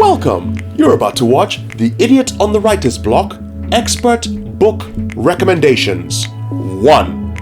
Welcome! You're about to watch The Idiot on the Writer's Block Expert Book Recommendations 1.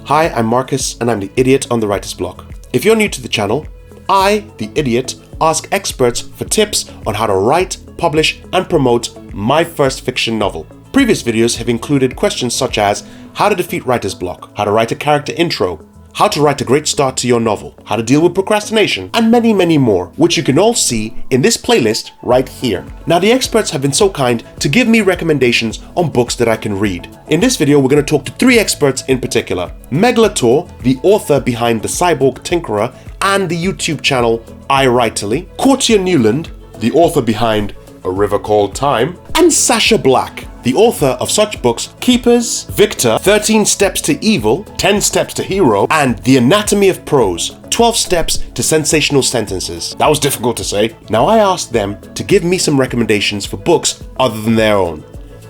Hi, I'm Marcus and I'm the Idiot on the Writer's Block. If you're new to the channel, I, the Idiot, ask experts for tips on how to write, publish and promote my first fiction novel. Previous videos have included questions such as how to defeat writer's block, how to write a character intro, how to write a great start to your novel, how to deal with procrastination, and many, many more, which you can all see in this playlist right here. Now, the experts have been so kind to give me recommendations on books that I can read. In this video, we're going to talk to 3 experts in particular. Meg LaTorre, the author behind The Cyborg Tinkerer and the YouTube channel I Writerly, Courttia Newland, the author behind A River Called Time, and Sacha Black, the author of such books Keepers, Victor, 13 Steps to Evil, 10 Steps to Hero, and The Anatomy of Prose, 12 Steps to Sensational Sentences. That was difficult to say. Now I asked them to give me some recommendations for books other than their own.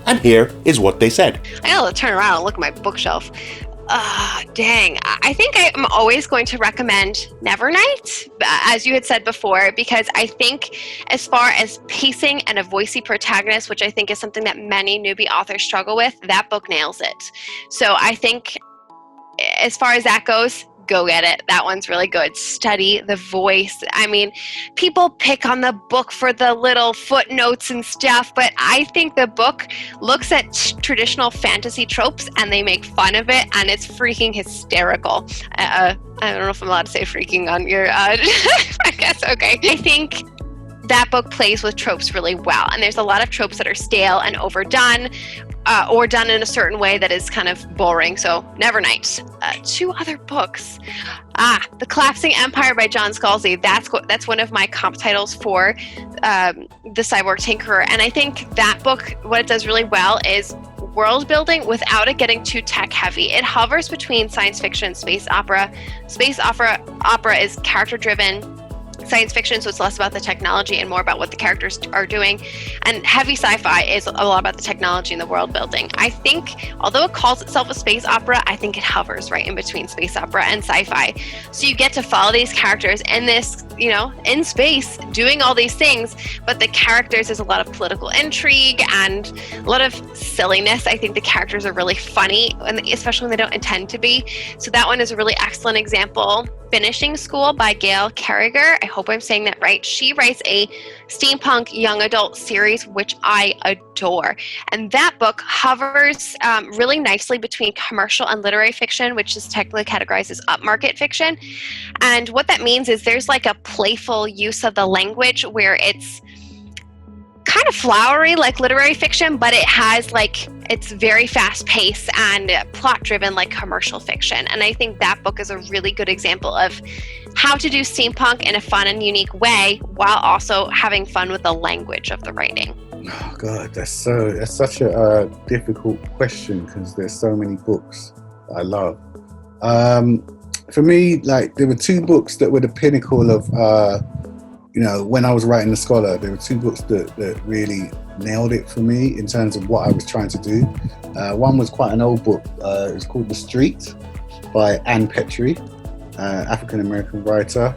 And here is what they said. I gotta turn around and look at my bookshelf. Dang. I think I'm always going to recommend Nevernight, as you had said before, because I think as far as pacing and a voicey protagonist, which I think is something that many newbie authors struggle with, that book nails it. So I think as far as that goes, go get it. That one's really good. Study the voice. I mean, people pick on the book for the little footnotes and stuff, but I think the book looks at traditional fantasy tropes and they make fun of it, and it's freaking hysterical. I don't know if I'm allowed to say freaking on your, I guess, okay. I think that book plays with tropes really well, and there's a lot of tropes that are stale and overdone, or done in a certain way that is kind of boring. So Nevernight. 2 other books. The Collapsing Empire by John Scalzi. That's one of my comp titles for The Cyborg Tinkerer, and I think that book, what it does really well is world building without it getting too tech heavy. It hovers between science fiction and space opera. Space opera is character driven science fiction, so it's less about the technology and more about what the characters are doing. And heavy sci-fi is a lot about the technology and the world building. I think, although it calls itself a space opera, I think it hovers right in between space opera and sci-fi. So you get to follow these characters in this, in space, doing all these things, but the characters, there's a lot of political intrigue and a lot of silliness. I think the characters are really funny, and especially when they don't intend to be. So that one is a really excellent example. Finishing School by Gail Carriger. I hope I'm saying that right. She writes a steampunk young adult series, which I adore. And that book hovers really nicely between commercial and literary fiction, which is technically categorized as upmarket fiction. And what that means is there's like a playful use of the language where it's kind of flowery like literary fiction, but it has it's very fast paced and plot driven like commercial fiction. And I think that book is a really good example of how to do steampunk in a fun and unique way while also having fun with the language of the writing. Oh God, that's such a difficult question because there's so many books that I love. For me, there were 2 books that were the pinnacle of when I was writing The Scholar. There were 2 books that really nailed it for me in terms of what I was trying to do. One was quite an old book. It was called The Street by Anne Petrie, African-American writer.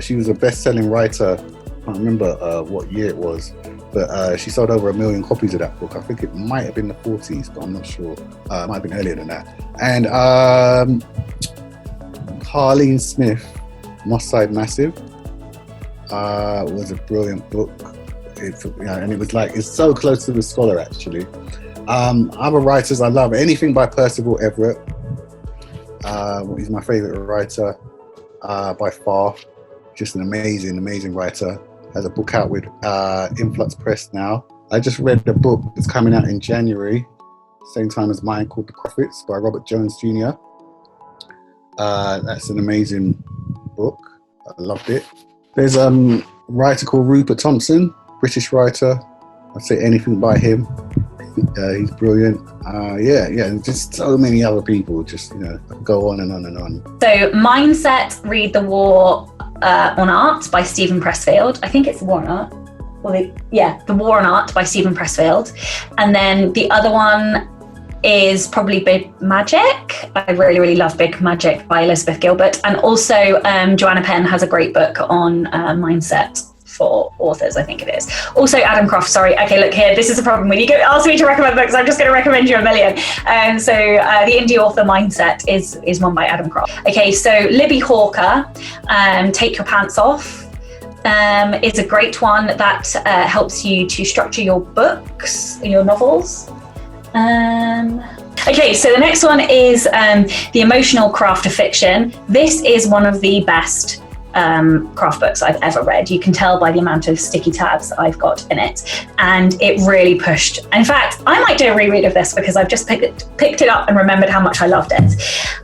She was a best-selling writer. I can't remember what year it was, but she sold over 1 million copies of that book. I think it might have been the 40s, but I'm not sure. It might have been earlier than that. And Harleen Smith, Moss Side Massive, was a brilliant book. And it was it's so close to The Scholar actually. Other writers I love, anything by Percival Everett. He's my favorite writer by far. Just an amazing writer. Has a book out with Influx Press now. I just read the book that's coming out in January, same time as mine, called The Prophets by Robert Jones Jr. That's an amazing book. I loved it. There's a writer called Rupert Thompson, British writer. I'd say anything by him. He's brilliant. And just so many other people. Just go on and on and on. So Mindset, Read the War on Art by Stephen Pressfield. I think it's The War on Art. The War on Art by Stephen Pressfield. And then the other one is probably Big Magic. I really, really love Big Magic by Elizabeth Gilbert. And also Joanna Penn has a great book on mindset for authors, I think it is. Also Adam Croft, sorry. Okay, look here, this is a problem. When you ask me to recommend books, I'm just going to recommend you a million. So the indie author mindset is one by Adam Croft. Okay, so Libby Hawker, Take Your Pants Off, is a great one that helps you to structure your books, your novels. Okay, so the next one is The Emotional Craft of Fiction. This is one of the best craft books I've ever read. You can tell by the amount of sticky tabs I've got in it, and it really pushed. In fact, I might do a reread of this because I've just picked it up and remembered how much I loved it.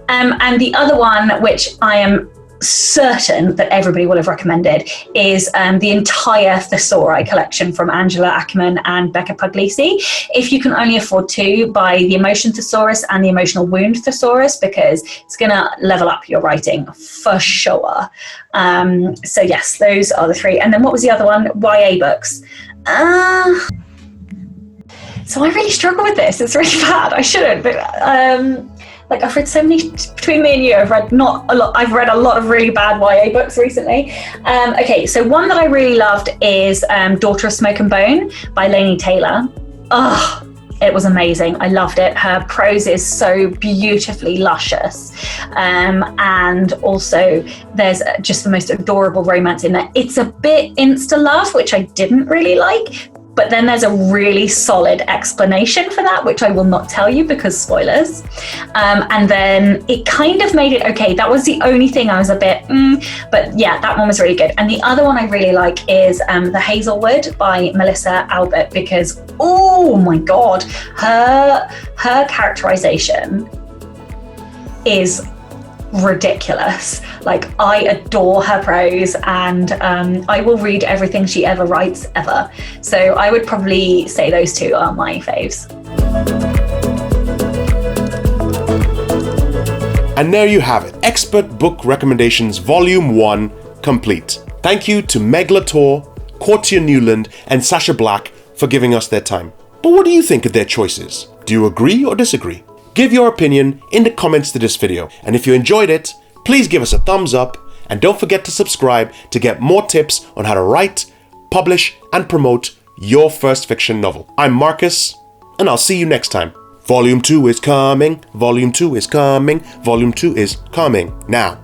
And the other one, which I am certain that everybody will have recommended, is the entire Thesauri collection from Angela Ackerman and Becca Puglisi. If you can only afford to, buy the Emotion Thesaurus and the Emotional Wound Thesaurus, because it's going to level up your writing for sure. So yes, those are the three. And then what was the other one? YA books. So I really struggle with this. It's really bad. I shouldn't, but like I've read so many, between me and you, I've read not a lot. I've read a lot of really bad YA books recently. Okay, so one that I really loved is Daughter of Smoke and Bone by Laini Taylor. It was amazing. I loved it. Her prose is so beautifully luscious. And also there's just the most adorable romance in there. It's a bit insta-love, which I didn't really like. But then there's a really solid explanation for that, which I will not tell you because spoilers. And then it kind of made it okay. That was the only thing I was a bit, but yeah, that one was really good. And the other one I really like is The Hazelwood by Melissa Albert, because, oh my God, her characterization is ridiculous. Like, I adore her prose, and I will read everything she ever writes ever. So I would probably say those two are my faves. And there you have it, Expert Book Recommendations Volume 1 complete. Thank you to Meg LaTorre, Courttia Newland and Sacha Black for giving us their time. But what do you think of their choices? Do you agree or disagree? Give your opinion in the comments to this video, and if you enjoyed it, please give us a thumbs up, and don't forget to subscribe to get more tips on how to write, publish, and promote your first fiction novel. I'm Marcus, and I'll see you next time. Volume 2 is coming, Volume 2 is coming, Volume 2 is coming now.